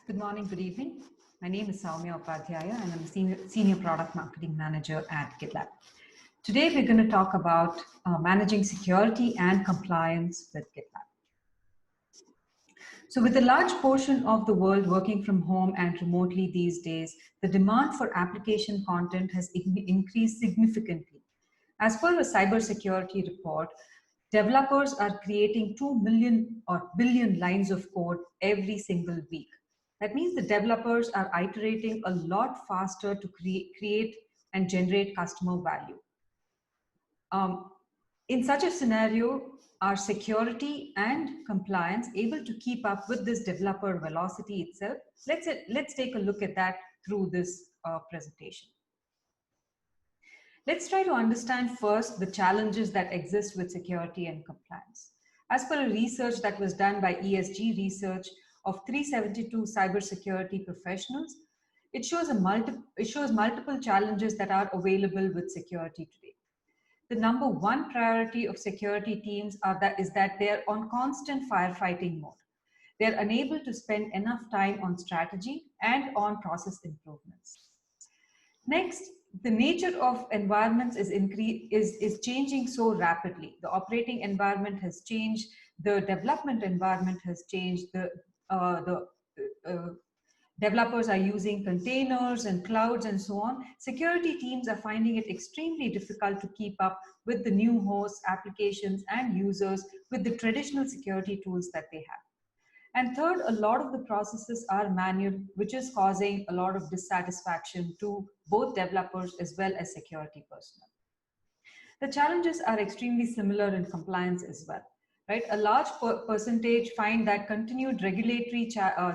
Good morning, good evening. My name is Soumya Upadhyaya and I'm a senior Product Marketing Manager at GitLab. Today, we're going to talk about managing security and compliance with GitLab. So with a large portion of the world working from home and remotely these days, the demand for application content has increased significantly. As per a cybersecurity report, developers are creating 2 million or billion lines of code every single week. That means the developers are iterating a lot faster to create and generate customer value. In such a scenario, are security and compliance able to keep up with this developer velocity itself? Let's take a look at that through this presentation. Let's try to understand first the challenges that exist with security and compliance. As per a research that was done by ESG Research of 372 cybersecurity professionals, it shows multiple challenges that are available with security today. The number one priority of security teams is that they're on constant firefighting mode. They're unable to spend enough time on strategy and on process improvements. Next, the nature of environments is changing so rapidly. The operating environment has changed, the development environment has changed, the developers are using containers and clouds and so on. Security teams are finding it extremely difficult to keep up with the new hosts, applications, and users with the traditional security tools that they have. And third, a lot of the processes are manual, which is causing a lot of dissatisfaction to both developers as well as security personnel. The challenges are extremely similar in compliance as well. Right? A large percentage find that continued regulatory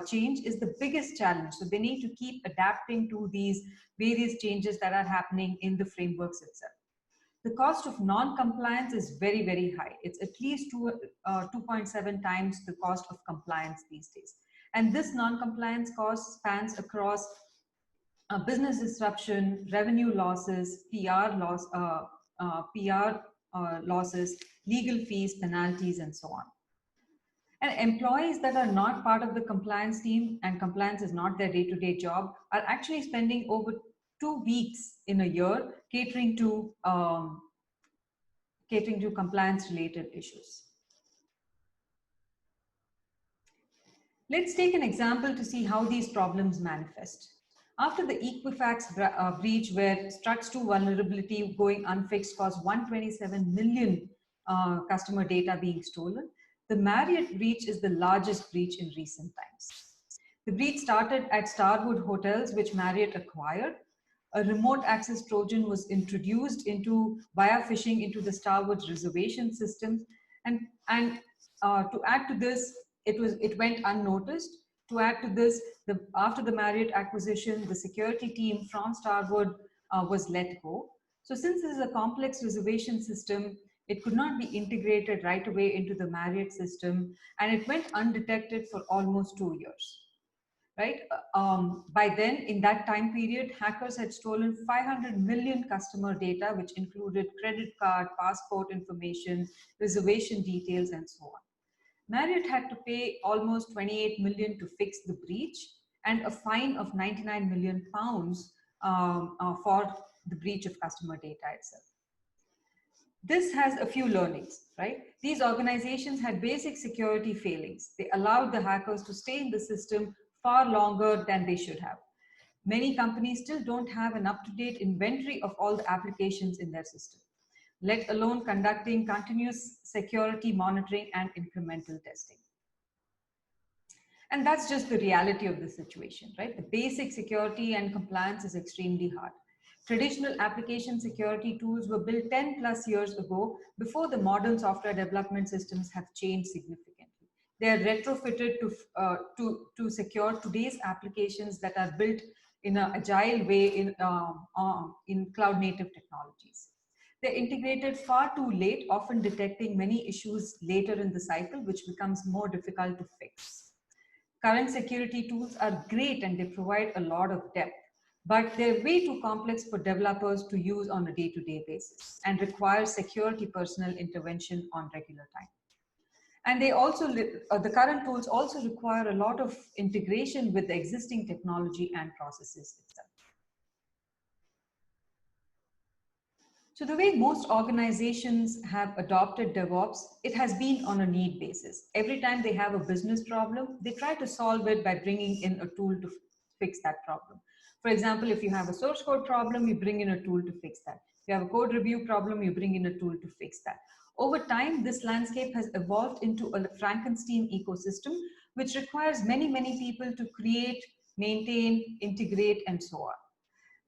change is the biggest challenge. So they need to keep adapting to these various changes that are happening in the frameworks itself. The cost of non-compliance is very, very high. It's at least 2.7 times the cost of compliance these days. And this non-compliance cost spans across business disruption, revenue losses, losses, legal fees, penalties, and so on. And employees that are not part of the compliance team and compliance is not their day-to-day job are actually spending over 2 weeks in a year catering to compliance-related issues. Let's take an example to see how these problems manifest. After the Equifax breach, where Struts2 vulnerability going unfixed caused 127 million customer data being stolen, the Marriott breach is the largest breach in recent times. The breach started at Starwood Hotels, which Marriott acquired. A remote access Trojan was introduced via phishing into the Starwood's reservation systems, and to add to this, it went unnoticed. To add to this, after the Marriott acquisition, the security team from Starwood was let go. So since this is a complex reservation system, it could not be integrated right away into the Marriott system, and it went undetected for almost 2 years. Right? By then, in that time period, hackers had stolen 500 million customer data, which included credit card, passport information, reservation details, and so on. Marriott had to pay almost 28 million to fix the breach and a fine of 99 million pounds for the breach of customer data itself. This has a few learnings, right? These organizations had basic security failings. They allowed the hackers to stay in the system far longer than they should have. Many companies still don't have an up-to-date inventory of all the applications in their system, let alone conducting continuous security monitoring and incremental testing. And that's just the reality of the situation, right? The basic security and compliance is extremely hard. Traditional application security tools were built 10 plus years ago before the modern software development systems have changed significantly. They are retrofitted to secure today's applications that are built in an agile way in cloud native technologies. They're integrated far too late, often detecting many issues later in the cycle, which becomes more difficult to fix. Current security tools are great and they provide a lot of depth, but they're way too complex for developers to use on a day-to-day basis and require security personnel intervention on regular time. And they also, the current tools also require a lot of integration with the existing technology and processes itself. So the way most organizations have adopted DevOps, it has been on a need basis. Every time they have a business problem, they try to solve it by bringing in a tool to fix that problem. For example, if you have a source code problem, you bring in a tool to fix that. If you have a code review problem, you bring in a tool to fix that. Over time, this landscape has evolved into a Frankenstein ecosystem, which requires many, many people to create, maintain, integrate, and so on.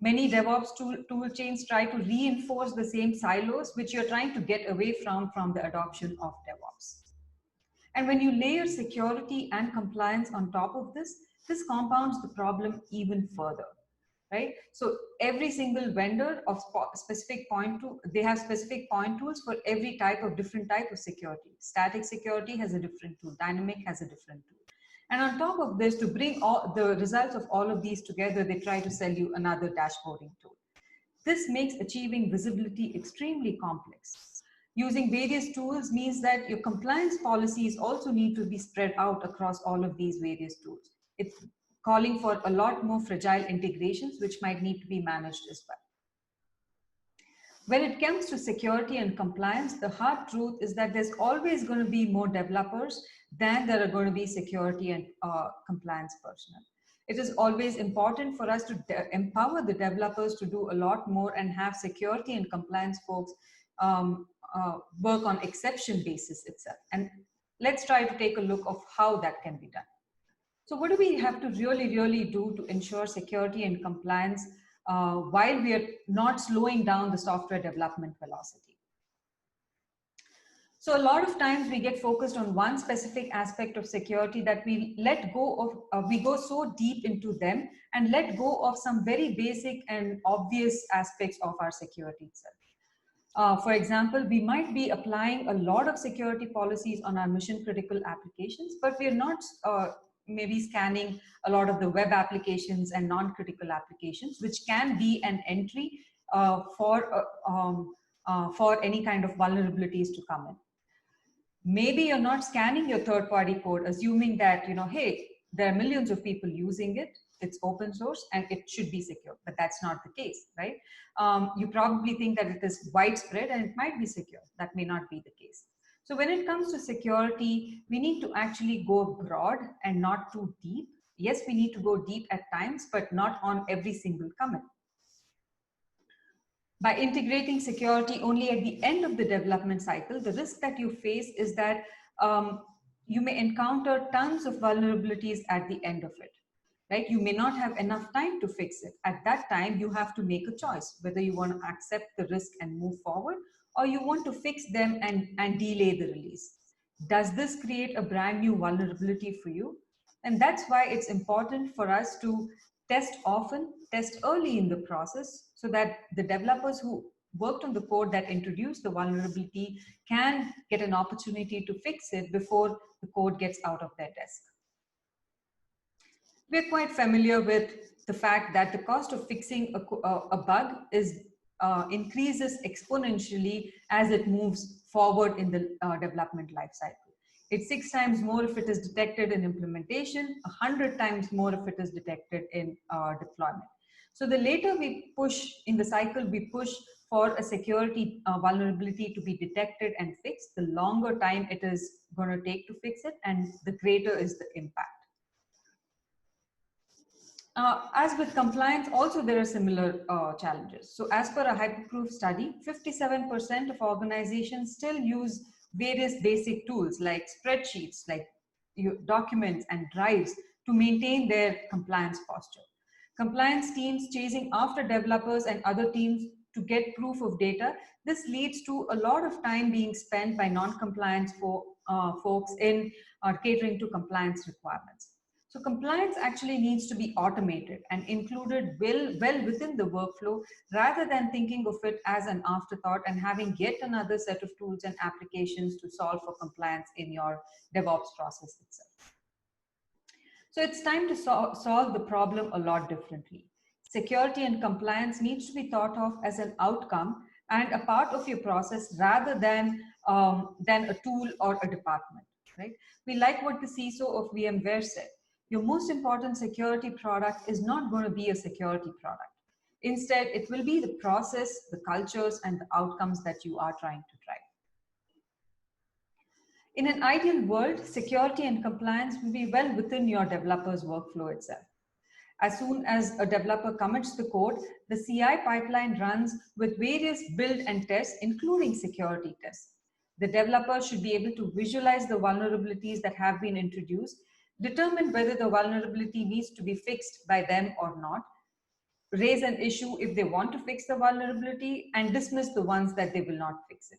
Many DevOps tool chains try to reinforce the same silos, which you're trying to get away from the adoption of DevOps. And when you layer security and compliance on top of this, this compounds the problem even further, right? So every single vendor of specific point tool, they have specific point tools for every different type of security. Static security has a different tool, dynamic has a different tool. And on top of this, to bring all the results of all of these together, they try to sell you another dashboarding tool. This makes achieving visibility extremely complex. Using various tools means that your compliance policies also need to be spread out across all of these various tools. It's calling for a lot more fragile integrations, which might need to be managed as well. When it comes to security and compliance, the hard truth is that there's always going to be more developers than there are going to be security and compliance personnel. It is always important for us to empower the developers to do a lot more and have security and compliance folks work on exception basis itself. And let's try to take a look of how that can be done. So what do we have to really do to ensure security and compliance while we are not slowing down the software development velocity? So a lot of times we get focused on one specific aspect of security that we let go of, we go so deep into them and let go of some very basic and obvious aspects of our security itself. For example, we might be applying a lot of security policies on our mission critical applications, but we're not maybe scanning a lot of the web applications and non-critical applications, which can be an entry for any kind of vulnerabilities to come in. Maybe you're not scanning your third-party code, assuming that, hey, there are millions of people using it, it's open source, and it should be secure, but that's not the case, right? You probably think that it is widespread and it might be secure. That may not be the case. So when it comes to security, we need to actually go broad and not too deep. Yes, we need to go deep at times, but not on every single commit. By integrating security only at the end of the development cycle, the risk that you face is that you may encounter tons of vulnerabilities at the end of it, right? You may not have enough time to fix it. At that time, you have to make a choice, whether you want to accept the risk and move forward, or you want to fix them and delay the release. Does this create a brand new vulnerability for you? And that's why it's important for us to test often, test early in the process, so that the developers who worked on the code that introduced the vulnerability can get an opportunity to fix it before the code gets out of their desk. We're quite familiar with the fact that the cost of fixing a bug increases exponentially as it moves forward in the development lifecycle. It's 6 times more if it is detected in implementation, 100 times more if it is detected in deployment. So the later we push in the cycle, we push for a security vulnerability to be detected and fixed, the longer time it is going to take to fix it, and the greater is the impact. As with compliance, also there are similar challenges. So as per a Hyperproof study, 57% of organizations still use various basic tools like spreadsheets, like documents and drives to maintain their compliance posture. Compliance teams chasing after developers and other teams to get proof of data. This leads to a lot of time being spent by non-compliance folks in catering to compliance requirements. So compliance actually needs to be automated and included well within the workflow, rather than thinking of it as an afterthought and having yet another set of tools and applications to solve for compliance in your DevOps process itself. So it's time to solve the problem a lot differently. Security and compliance needs to be thought of as an outcome and a part of your process rather than a tool or a department. right? We like what the CISO of VMware said. Your most important security product is not going to be a security product. Instead, it will be the process, the cultures, and the outcomes that you are trying to drive. In an ideal world, security and compliance will be well within your developer's workflow itself. As soon as a developer commits the code, the CI pipeline runs with various build and tests, including security tests. The developer should be able to visualize the vulnerabilities that have been introduced, determine whether the vulnerability needs to be fixed by them or not, raise an issue if they want to fix the vulnerability, and dismiss the ones that they will not fix it.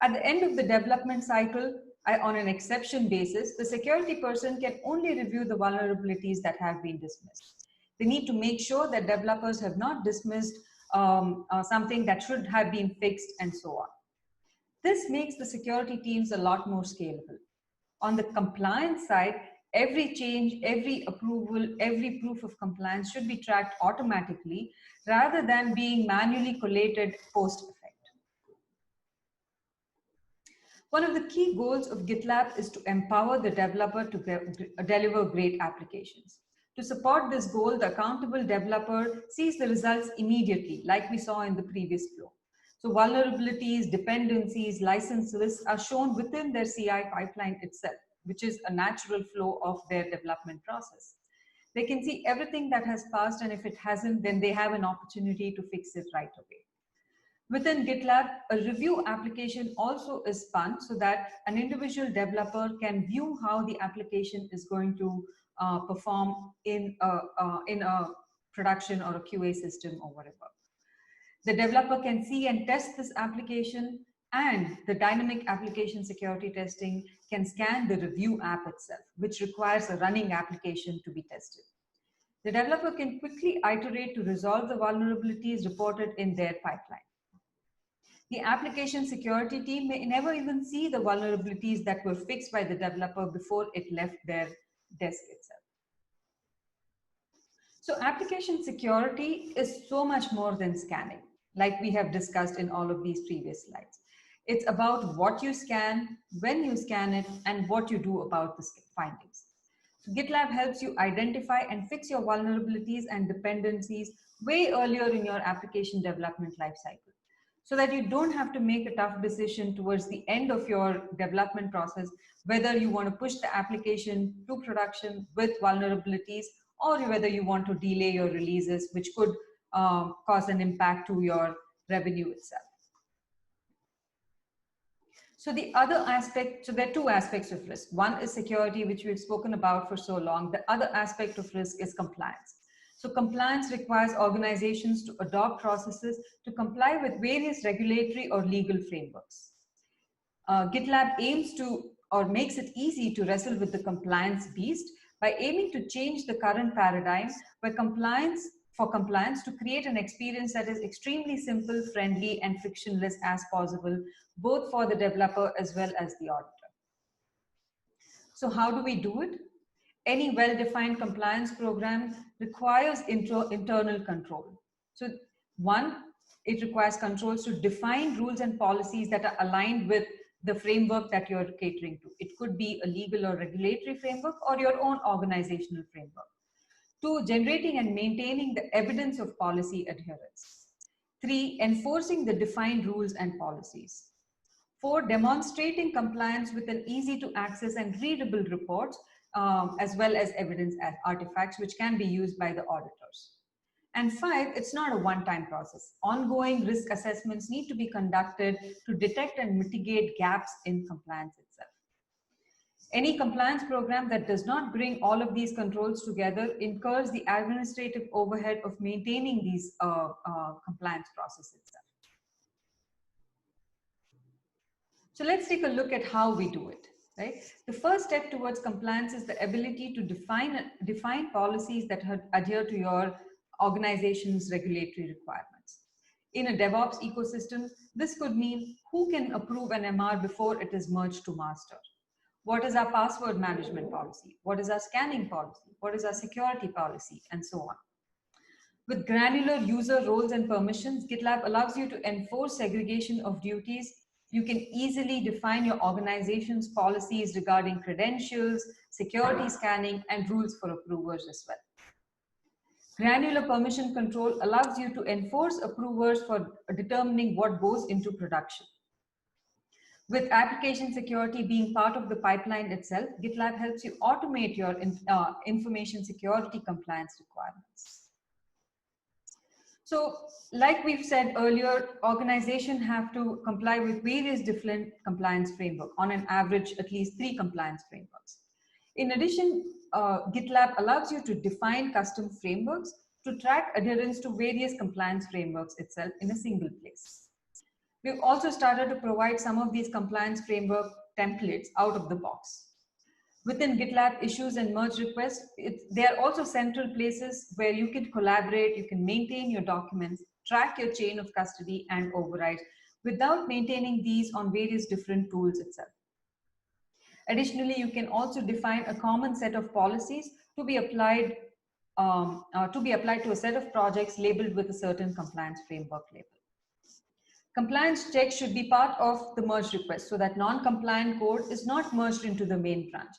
At the end of the development cycle, on an exception basis, the security person can only review the vulnerabilities that have been dismissed. They need to make sure that developers have not dismissed something that should have been fixed, and so on. This makes the security teams a lot more scalable. On the compliance side, every change, every approval, every proof of compliance should be tracked automatically rather than being manually collated post-effect. One of the key goals of GitLab is to empower the developer to deliver great applications. To support this goal, the accountable developer sees the results immediately, like we saw in the previous flow. So vulnerabilities, dependencies, license lists are shown within their CI pipeline itself, which is a natural flow of their development process. They can see everything that has passed, and if it hasn't, then they have an opportunity to fix it right away. Within GitLab, a review application also is spun so that an individual developer can view how the application is going to perform in a production or a QA system or whatever. The developer can see and test this application, and the dynamic application security testing can scan the review app itself, which requires a running application to be tested. The developer can quickly iterate to resolve the vulnerabilities reported in their pipeline. The application security team may never even see the vulnerabilities that were fixed by the developer before it left their desk itself. So application security is so much more than scanning, like we have discussed in all of these previous slides. It's about what you scan, when you scan it, and what you do about the findings. So GitLab helps you identify and fix your vulnerabilities and dependencies way earlier in your application development lifecycle, so that you don't have to make a tough decision towards the end of your development process, whether you want to push the application to production with vulnerabilities, or whether you want to delay your releases, which could cause an impact to your revenue itself. So the other aspect, so there are two aspects of risk. One is security, which we've spoken about for so long. The other aspect of risk is compliance. So compliance requires organizations to adopt processes to comply with various regulatory or legal frameworks. GitLab aims to, or makes it easy to wrestle with the compliance beast by aiming to change the current paradigm where compliance to create an experience that is extremely simple, friendly, and frictionless as possible, both for the developer as well as the auditor. So how do we do it? Any well-defined compliance program requires internal control. So one, it requires controls to define rules and policies that are aligned with the framework that you're catering to. It could be a legal or regulatory framework or your own organizational framework. Two, generating and maintaining the evidence of policy adherence. Three, enforcing the defined rules and policies. Four, demonstrating compliance with an easy to access and readable reports, as well as evidence as artifacts, which can be used by the auditors. And five, it's not a one-time process. Ongoing risk assessments need to be conducted to detect and mitigate gaps in compliance itself. Any compliance program that does not bring all of these controls together incurs the administrative overhead of maintaining these compliance processes itself. So let's take a look at how we do it. Right? The first step towards compliance is the ability to define policies that adhere to your organization's regulatory requirements. In a DevOps ecosystem, this could mean who can approve an MR before it is merged to master. What is our password management policy? What is our scanning policy? What is our security policy? And so on. With granular user roles and permissions, GitLab allows you to enforce segregation of duties You can easily define your organization's policies regarding credentials, security scanning, and rules for approvers as well. Granular permission control allows you to enforce approvers for determining what goes into production. With application security being part of the pipeline itself, GitLab helps you automate your information security compliance requirements. So, like we've said earlier, organizations have to comply with various different compliance frameworks, on an average, at least 3 compliance frameworks. In addition, GitLab allows you to define custom frameworks to track adherence to various compliance frameworks itself in a single place. We've also started to provide some of these compliance framework templates out of the box. Within GitLab issues and merge requests, they are also central places where you can collaborate, you can maintain your documents, track your chain of custody and override without maintaining these on various different tools itself. Additionally, you can also define a common set of policies to be applied to a set of projects labeled with a certain compliance framework label. Compliance checks should be part of the merge request so that non-compliant code is not merged into the main branch.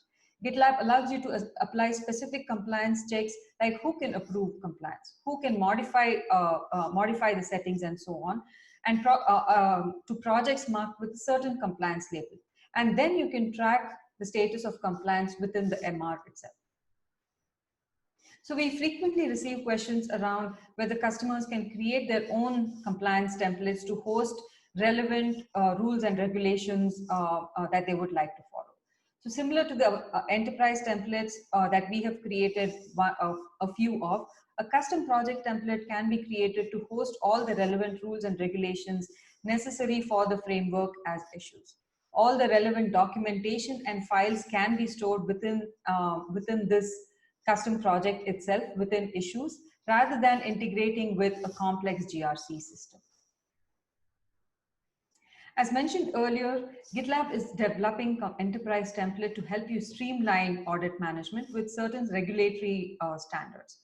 GitLab allows you to apply specific compliance checks like who can approve compliance, who can modify the settings and so on, and to projects marked with a certain compliance label. And then you can track the status of compliance within the MR itself. So we frequently receive questions around whether customers can create their own compliance templates to host relevant rules and regulations that they would like to follow. So similar to the enterprise templates that we have created a few of, a custom project template can be created to host all the relevant rules and regulations necessary for the framework as issues. All the relevant documentation and files can be stored within this custom project itself within issues rather than integrating with a complex GRC system. As mentioned earlier, GitLab is developing an enterprise template to help you streamline audit management with certain regulatory standards.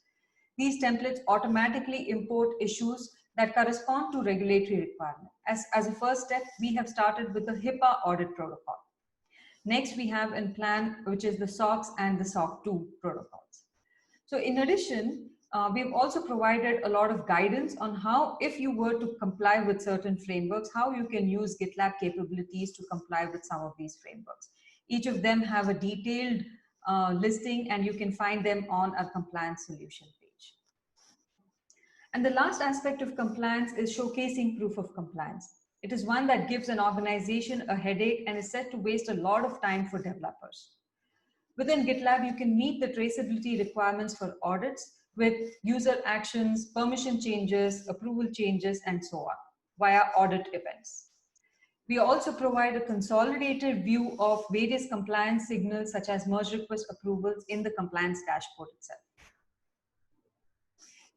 These templates automatically import issues that correspond to regulatory requirements. As a first step, we have started with the HIPAA audit protocol. Next, we have in plan, which is the SOX and the SOC 2 protocols. So in addition, we've also provided a lot of guidance on how, if you were to comply with certain frameworks, how you can use GitLab capabilities to comply with some of these frameworks. Each of them have a detailed listing and you can find them on our compliance solution page. And the last aspect of compliance is showcasing proof of compliance. It is one that gives an organization a headache and is set to waste a lot of time for developers. Within GitLab, you can meet the traceability requirements for audits with user actions, permission changes, approval changes, and so on via audit events. We also provide a consolidated view of various compliance signals such as merge request approvals in the compliance dashboard itself.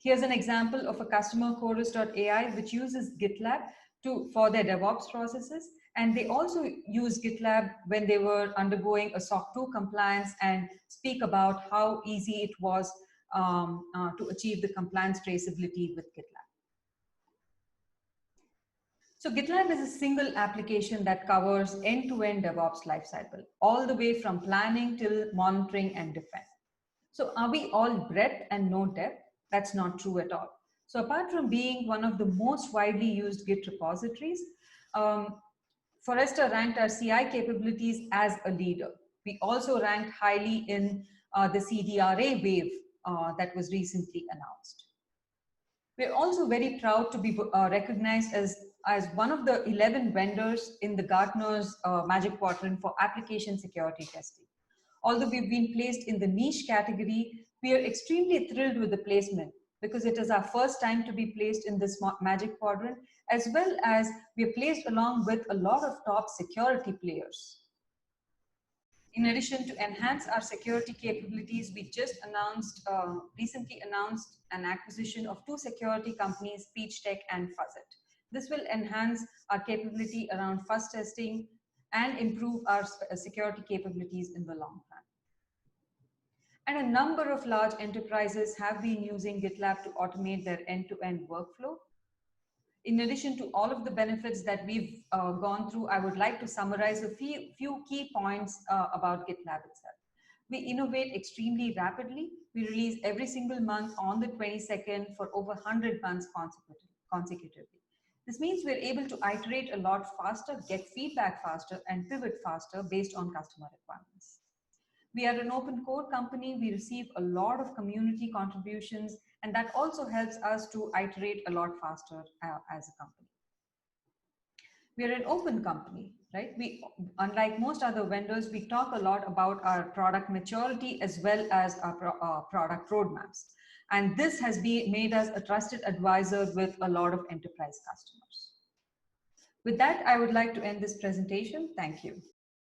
Here's an example of a customer, Chorus.ai, which uses GitLab for their DevOps processes. And they also use GitLab when they were undergoing a SOC 2 compliance and speak about how easy it was to achieve the compliance traceability with GitLab. So GitLab is a single application that covers end-to-end DevOps lifecycle, all the way from planning till monitoring and defense. So are we all breadth and no depth? That's not true at all. So apart from being one of the most widely used Git repositories, Forrester ranked our CI capabilities as a leader. We also ranked highly in the CDRA wave that was recently announced. We're also very proud to be recognized as one of the 11 vendors in the Gartner's Magic Quadrant for application security testing. Although we've been placed in the niche category, we are extremely thrilled with the placement because it is our first time to be placed in this Magic Quadrant, as well as we are placed along with a lot of top security players. In addition, to enhance our security capabilities, we just recently announced an acquisition of 2 security companies, PeachTech and Fuzzit. This will enhance our capability around fuzz testing and improve our security capabilities in the long run. And a number of large enterprises have been using GitLab to automate their end-to-end workflow. In addition to all of the benefits that we've gone through, I would like to summarize a few key points about GitLab itself. We innovate extremely rapidly. We release every single month on the 22nd for over 100 months consecutively. This means we're able to iterate a lot faster, get feedback faster, and pivot faster based on customer requirements. We are an open code company. We receive a lot of community contributions, and that also helps us to iterate a lot faster as a company. We are an open company, right? Unlike most other vendors, we talk a lot about our product maturity as well as our product roadmaps. And this has made us a trusted advisor with a lot of enterprise customers. With that, I would like to end this presentation. Thank you.